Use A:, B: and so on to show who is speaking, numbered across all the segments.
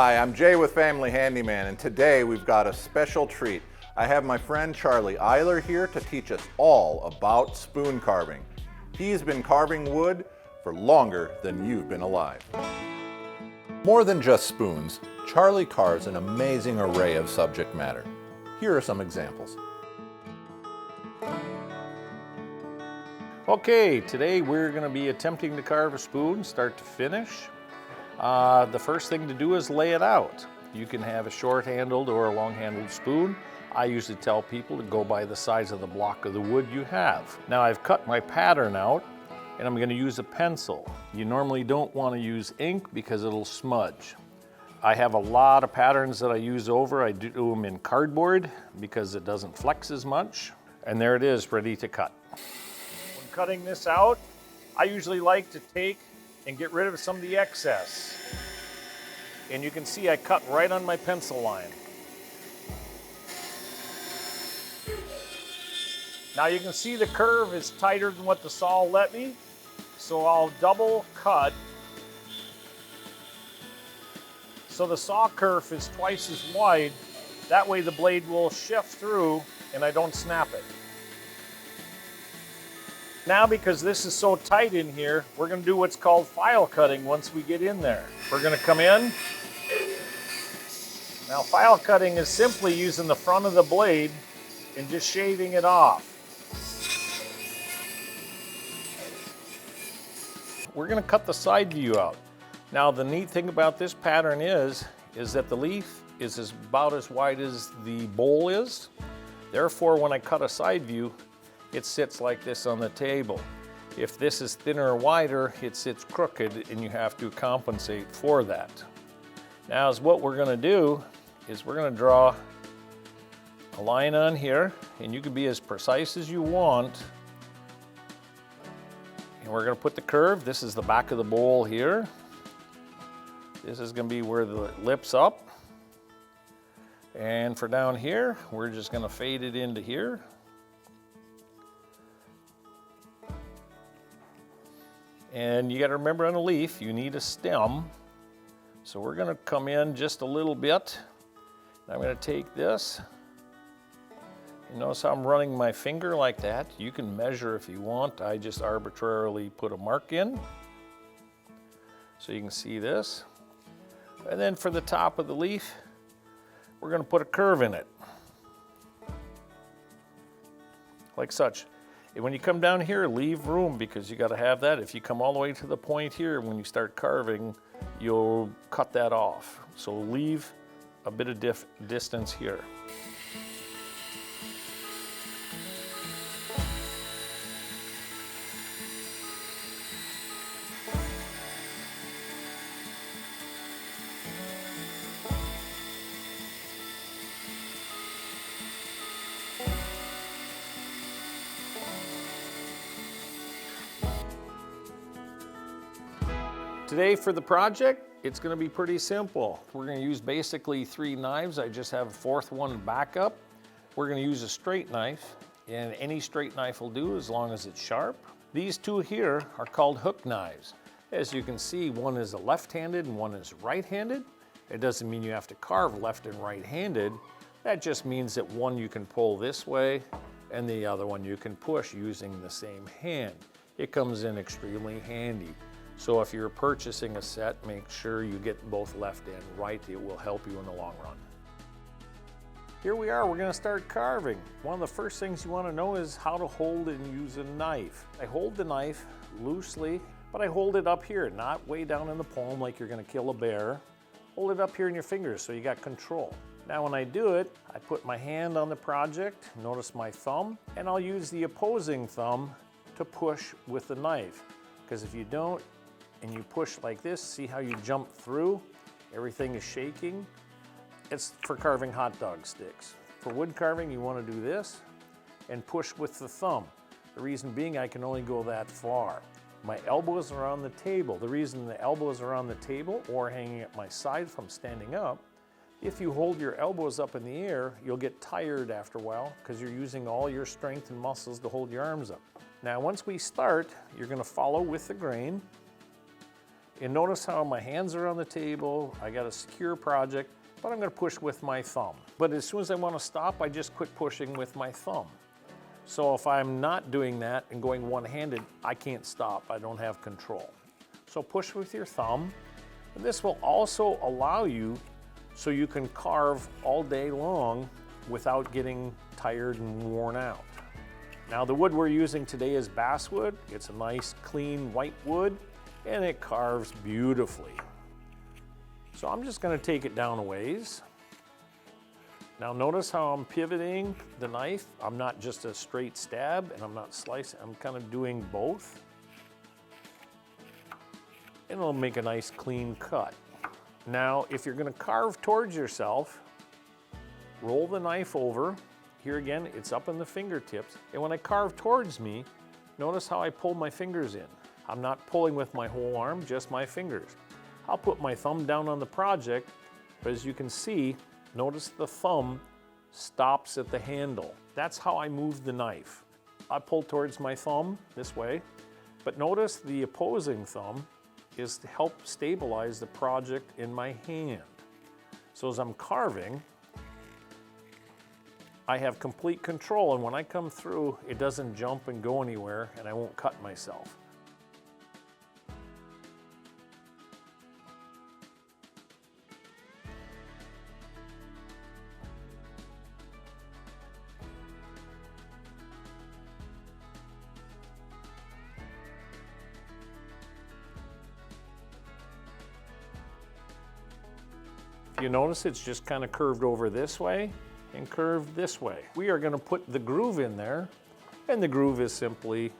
A: Hi, I'm Jay with Family Handyman, and today we've got a special treat. I have my friend Charlie Eiler here to teach us all about spoon carving. He's been carving wood for longer than you've been alive. More than just spoons, Charlie carves an amazing array of subject matter. Here are some examples.
B: Okay, today we're going to be attempting to carve a spoon start to finish. The first thing to do is lay it out. You can have a short-handled or a long-handled spoon. I usually tell people to go by the size of the block of the wood you have. Now I've cut my pattern out and I'm going to use a pencil. You normally don't want to use ink because it'll smudge. I have a lot of patterns that I use over. I do them in cardboard because it doesn't flex as much. And there it is, ready to cut. When cutting this out, I usually like to take and get rid of some of the excess. And you can see I cut right on my pencil line. Now you can see the curve is tighter than what the saw will let me, so I'll double cut. So the saw kerf is twice as wide. That way the blade will shift through and I don't snap it. Now, because this is so tight in here, we're going to do what's called file cutting once we get in there. We're going to come in. Now, file cutting is simply using the front of the blade and just shaving it off. We're going to cut the side view out. Now, the neat thing about this pattern is that the leaf is about as wide as the bowl is. Therefore, when I cut a side view, it sits like this on the table. If this is thinner or wider, it sits crooked and you have to compensate for that. Now, what we're gonna do is we're gonna draw a line on here, and you can be as precise as you want. And we're gonna put the curve. This is the back of the bowl here. This is gonna be where the lip's up. And for down here, we're just gonna fade it into here. And you got to remember on a leaf, you need a stem. So we're going to come in just a little bit. I'm going to take this. You notice how I'm running my finger like that. You can measure if you want. I just arbitrarily put a mark in. So you can see this. And then for the top of the leaf, we're going to put a curve in it. Like such. And when you come down here, leave room because you got to have that. If you come all the way to the point here, when you start carving, you'll cut that off. So leave a bit of distance here. Today for the project, it's going to be pretty simple. We're going to use basically 3 knives. I just have a 4th one backup. We're going to use a straight knife, and any straight knife will do as long as it's sharp. These 2 here are called hook knives. As you can see, one is a left-handed and one is right-handed. It doesn't mean you have to carve left and right-handed. That just means that one you can pull this way and the other one you can push using the same hand. It comes in extremely handy. So if you're purchasing a set, make sure you get both left and right. It will help you in the long run. Here we are, we're gonna start carving. One of the first things you wanna know is how to hold and use a knife. I hold the knife loosely, but I hold it up here, not way down in the palm like you're gonna kill a bear. Hold it up here in your fingers so you got control. Now when I do it, I put my hand on the project, notice my thumb, and I'll use the opposing thumb to push with the knife. Because if you don't, and you push like this, see how you jump through? Everything is shaking. It's for carving hot dog sticks. For wood carving, you want to do this and push with the thumb. The reason being I can only go that far. My elbows are on the table. The reason the elbows are on the table or hanging at my side if I'm standing up, if you hold your elbows up in the air, you'll get tired after a while because you're using all your strength and muscles to hold your arms up. Now, once we start, you're going to follow with the grain. And notice how my hands are on the table, I got a secure project, but I'm gonna push with my thumb. But as soon as I wanna stop, I just quit pushing with my thumb. So if I'm not doing that and going one-handed, I can't stop, I don't have control. So push with your thumb. And this will also allow you so you can carve all day long without getting tired and worn out. Now the wood we're using today is basswood. It's a nice clean white wood and it carves beautifully. So I'm just gonna take it down a ways. Now notice how I'm pivoting the knife. I'm not just a straight stab and I'm not slicing, I'm kind of doing both. And it'll make a nice clean cut. Now, if you're gonna carve towards yourself, roll the knife over. Here again, it's up in the fingertips. And when I carve towards me, notice how I pull my fingers in. I'm not pulling with my whole arm, just my fingers. I'll put my thumb down on the project, but as you can see, notice the thumb stops at the handle. That's how I move the knife. I pull towards my thumb this way, but notice the opposing thumb is to help stabilize the project in my hand. So as I'm carving, I have complete control, and when I come through, it doesn't jump and go anywhere, and I won't cut myself. You notice it's just kind of curved over this way and curved this way. We are going to put the groove in there, and the groove is simply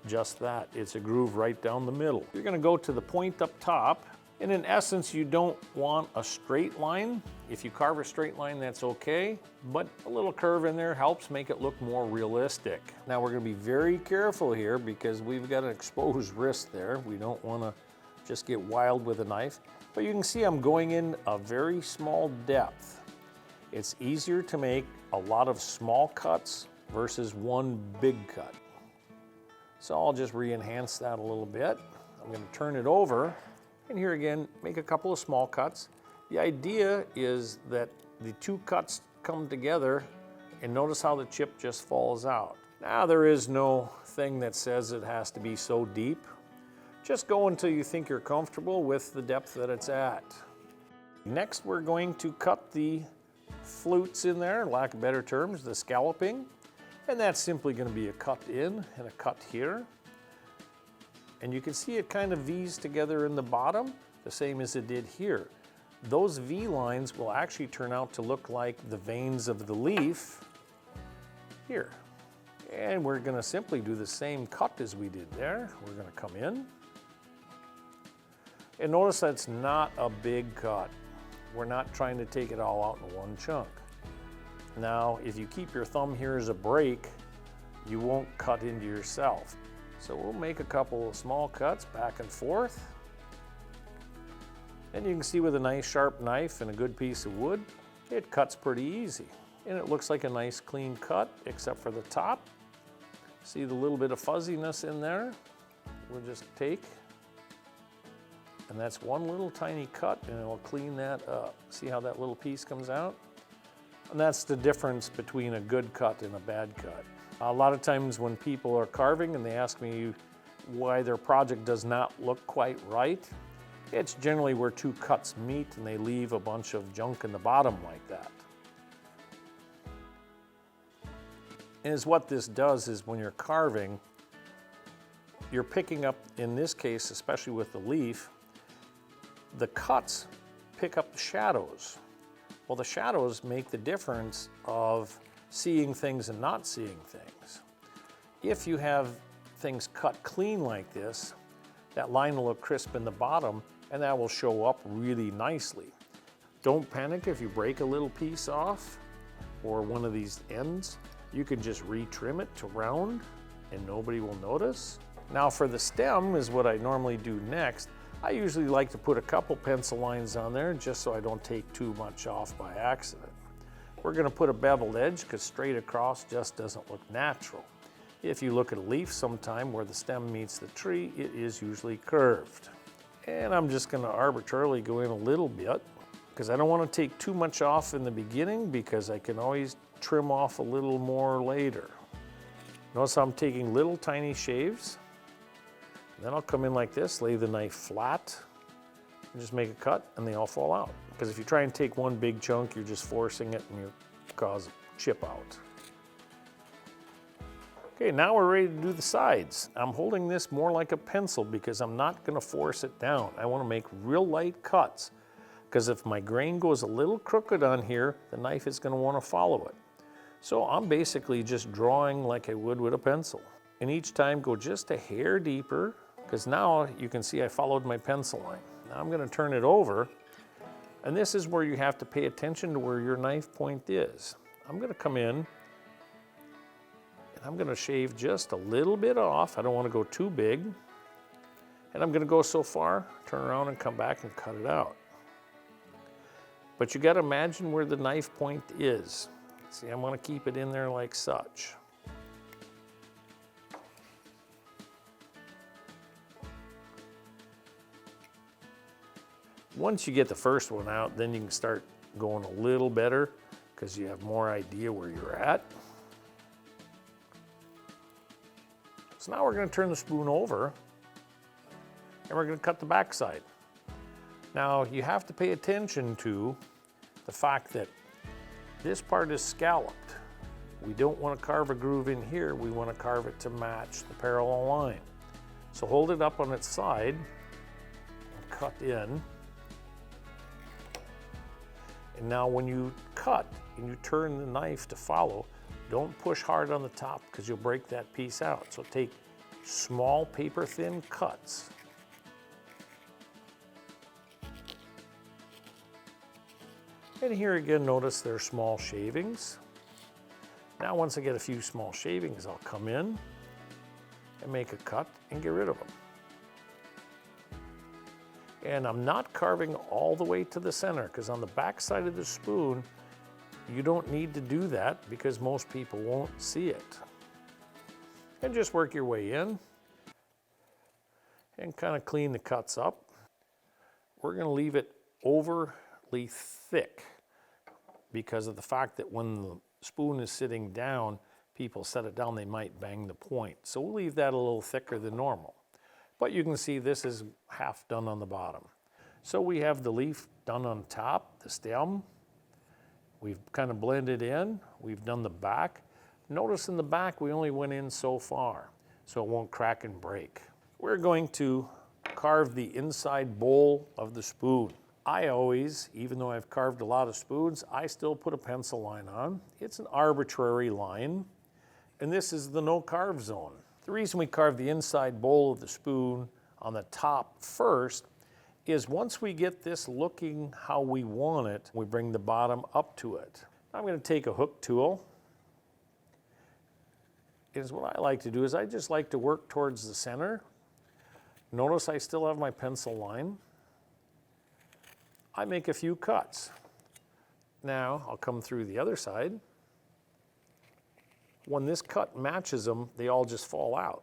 B: just that. It's a groove right down the middle. You're going to go to the point up top, and in essence you don't want a straight line. If you carve a straight line, that's okay, but a little curve in there helps make it look more realistic. Now we're going to be very careful here because we've got an exposed wrist there. We don't want to just get wild with a knife. But you can see I'm going in a very small depth. It's easier to make a lot of small cuts versus one big cut. So I'll just re-enhance that a little bit. I'm going to turn it over, and here again, make a couple of small cuts. The idea is that the two cuts come together, and notice how the chip just falls out. Now there is no thing that says it has to be so deep. Just go until you think you're comfortable with the depth that it's at. Next, we're going to cut the flutes in there, lack of better terms, the scalloping. And that's simply going to be a cut in and a cut here. And you can see it kind of V's together in the bottom, the same as it did here. Those V lines will actually turn out to look like the veins of the leaf here. And we're going to simply do the same cut as we did there. We're going to come in. And notice that's not a big cut. We're not trying to take it all out in one chunk. Now, if you keep your thumb here as a break, you won't cut into yourself. So we'll make a couple of small cuts back and forth. And you can see with a nice sharp knife and a good piece of wood, it cuts pretty easy. And it looks like a nice clean cut, except for the top. See the little bit of fuzziness in there? We'll just take, and that's one little tiny cut, and it'll clean that up. See how that little piece comes out? And that's the difference between a good cut and a bad cut. A lot of times when people are carving and they ask me why their project does not look quite right, it's generally where two cuts meet and they leave a bunch of junk in the bottom like that. And what this does is when you're carving, you're picking up, in this case, especially with the leaf, the cuts pick up the shadows. Well, the shadows make the difference of seeing things and not seeing things. If you have things cut clean like this, that line will look crisp in the bottom, and that will show up really nicely. Don't panic if you break a little piece off or one of these ends. You can just retrim it to round and nobody will notice. Now for the stem is what I normally do next. I usually like to put a couple pencil lines on there just so I don't take too much off by accident. We're going to put a beveled edge because straight across just doesn't look natural. If you look at a leaf sometime where the stem meets the tree, it is usually curved. And I'm just going to arbitrarily go in a little bit because I don't want to take too much off in the beginning because I can always trim off a little more later. Notice how I'm taking little tiny shaves. Then I'll come in like this, lay the knife flat, and just make a cut, and they all fall out. Because if you try and take one big chunk, you're just forcing it and you cause a chip out. Okay, now we're ready to do the sides. I'm holding this more like a pencil because I'm not going to force it down. I want to make real light cuts because if my grain goes a little crooked on here, the knife is going to want to follow it. So I'm basically just drawing like I would with a pencil. And each time go just a hair deeper because now you can see I followed my pencil line. Now I'm going to turn it over, and this is where you have to pay attention to where your knife point is. I'm going to come in and I'm going to shave just a little bit off. I don't want to go too big. And I'm going to go so far, turn around and come back and cut it out. But you got to imagine where the knife point is. See, I'm going to keep it in there like such. Once you get the first one out, then you can start going a little better because you have more idea where you're at. So now we're going to turn the spoon over and we're going to cut the back side. Now you have to pay attention to the fact that this part is scalloped. We don't want to carve a groove in here. We want to carve it to match the parallel line. So hold it up on its side and cut in. And now when you cut and you turn the knife to follow, don't push hard on the top because you'll break that piece out. So take small paper thin cuts. And here again, notice there are small shavings. Now once I get a few small shavings, I'll come in and make a cut and get rid of them. And I'm not carving all the way to the center because on the back side of the spoon, you don't need to do that because most people won't see it. And just work your way in and kind of clean the cuts up. We're going to leave it overly thick because of the fact that when the spoon is sitting down, people set it down, they might bang the point. So we'll leave that a little thicker than normal. But you can see this is half done on the bottom. So we have the leaf done on top, the stem. We've kind of blended in. We've done the back. Notice in the back we only went in so far, so it won't crack and break. We're going to carve the inside bowl of the spoon. I always, even though I've carved a lot of spoons, I still put a pencil line on. It's an arbitrary line, and this is the no carve zone. The reason we carve the inside bowl of the spoon on the top first is once we get this looking how we want it, we bring the bottom up to it. I'm going to take a hook tool. Is what I like to do is I just like to work towards the center. Notice I still have my pencil line. I make a few cuts. Now I'll come through the other side. When this cut matches them, they all just fall out.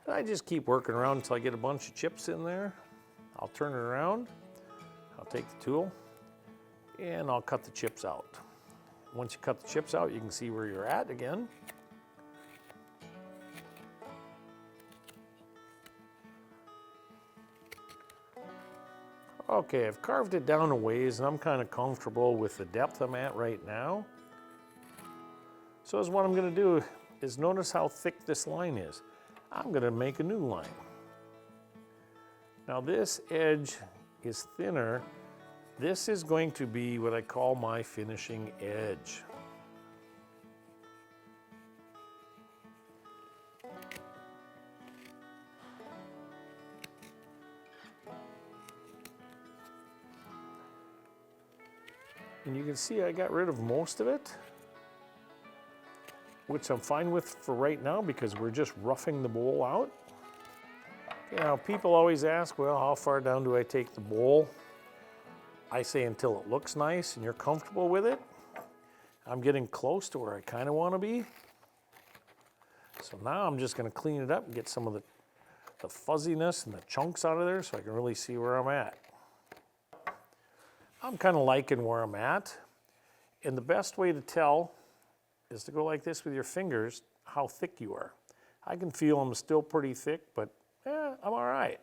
B: And I just keep working around until I get a bunch of chips in there. I'll turn it around, I'll take the tool, and I'll cut the chips out. Once you cut the chips out, you can see where you're at again. Okay, I've carved it down a ways and I'm kind of comfortable with the depth I'm at right now. So what I'm going to do is notice how thick this line is. I'm going to make a new line. Now this edge is thinner. This is going to be what I call my finishing edge. And you can see I got rid of most of it, which I'm fine with for right now because we're just roughing the bowl out. You know, people always ask, well, how far down do I take the bowl? I say until it looks nice and you're comfortable with it. I'm getting close to where I kind of want to be. So now I'm just going to clean it up and get some of the the fuzziness and the chunks out of there so I can really see where I'm at. I'm kind of liking where I'm at. And the best way to tell is to go like this with your fingers, how thick you are. I can feel I'm still pretty thick, but I'm all right.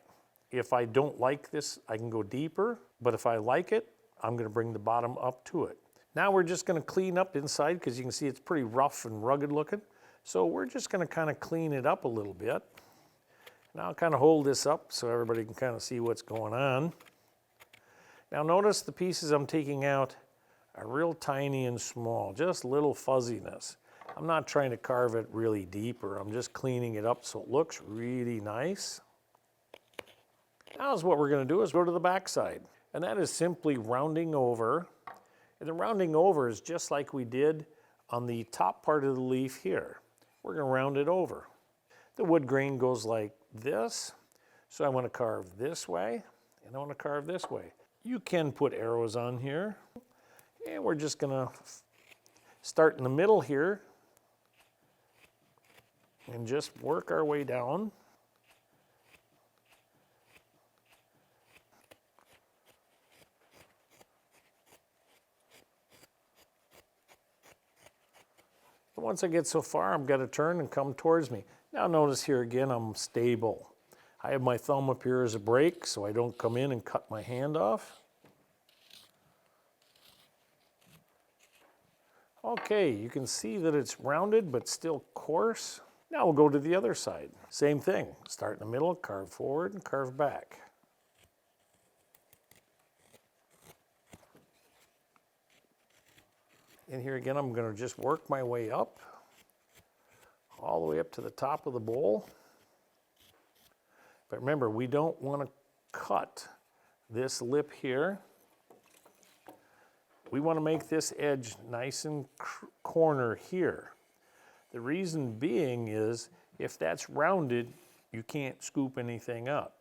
B: If I don't like this, I can go deeper, but if I like it, I'm gonna bring the bottom up to it. Now we're just gonna clean up inside because you can see it's pretty rough and rugged looking. So we're just gonna kind of clean it up a little bit. And I'll kind of hold this up so everybody can kind of see what's going on. Now notice the pieces I'm taking out are real tiny and small, just little fuzziness. I'm not trying to carve it really deeper. I'm just cleaning it up so it looks really nice. Now what we're going to do is go to the back side. And that is simply rounding over. And the rounding over is just like we did on the top part of the leaf here. We're going to round it over. The wood grain goes like this. So I want to carve this way, and I want to carve this way. You can put arrows on here. And we're just going to start in the middle here and just work our way down. Once I get so far, I'm going to turn and come towards me. Now notice here again, I'm stable. I have my thumb up here as a brake so I don't come in and cut my hand off. Okay, you can see that it's rounded but still coarse. Now we'll go to the other side. Same thing, start in the middle, carve forward and carve back. And here again, I'm going to just work my way up, all the way up to the top of the bowl. But remember, we don't want to cut this lip here. We want to make this edge nice and corner here. The reason being is if that's rounded, you can't scoop anything up.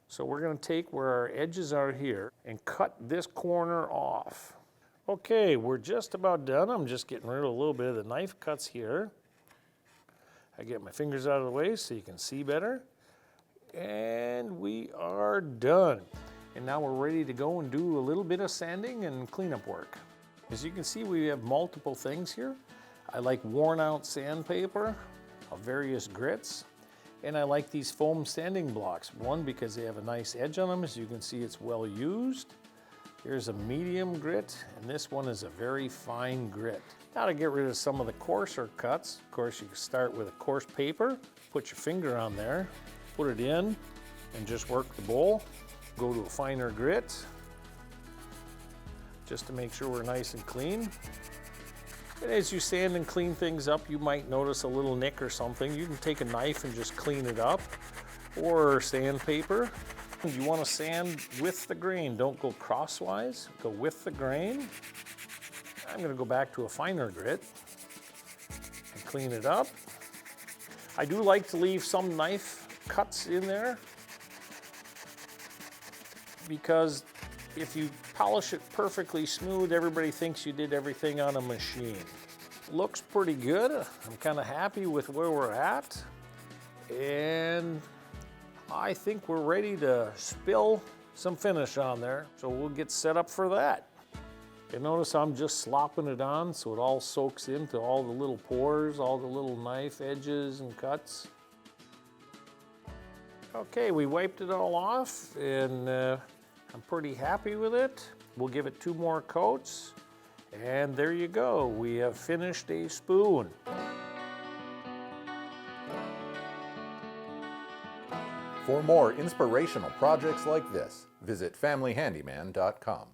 B: So we're going to take where our edges are here and cut this corner off. Okay, we're just about done. I'm just getting rid of a little bit of the knife cuts here. I get my fingers out of the way so you can see better. And we are done. And now we're ready to go and do a little bit of sanding and cleanup work. As you can see, we have multiple things here. I like worn out sandpaper of various grits. And I like these foam sanding blocks. One, because they have a nice edge on them. As you can see, it's well used. Here's a medium grit, and this one is a very fine grit. Now to get rid of some of the coarser cuts, of course, you can start with a coarse paper, put your finger on there, put it in, and just work the bowl. Go to a finer grit, just to make sure we're nice and clean. And as you sand and clean things up, you might notice a little nick or something. You can take a knife and just clean it up, or sandpaper. You want to sand with the grain. Don't go crosswise, go with the grain. I'm going to go back to a finer grit and clean it up. I do like to leave some knife cuts in there because if you polish it perfectly smooth, everybody thinks you did everything on a machine. Looks pretty good. I'm kind of happy with where we're at. And I think we're ready to spill some finish on there. So we'll get set up for that. And notice I'm just slopping it on so it all soaks into all the little pores, all the little knife edges and cuts. Okay, we wiped it all off and I'm pretty happy with it. We'll give it 2 more coats, and there you go. We have finished a spoon.
A: For more inspirational projects like this, visit FamilyHandyman.com.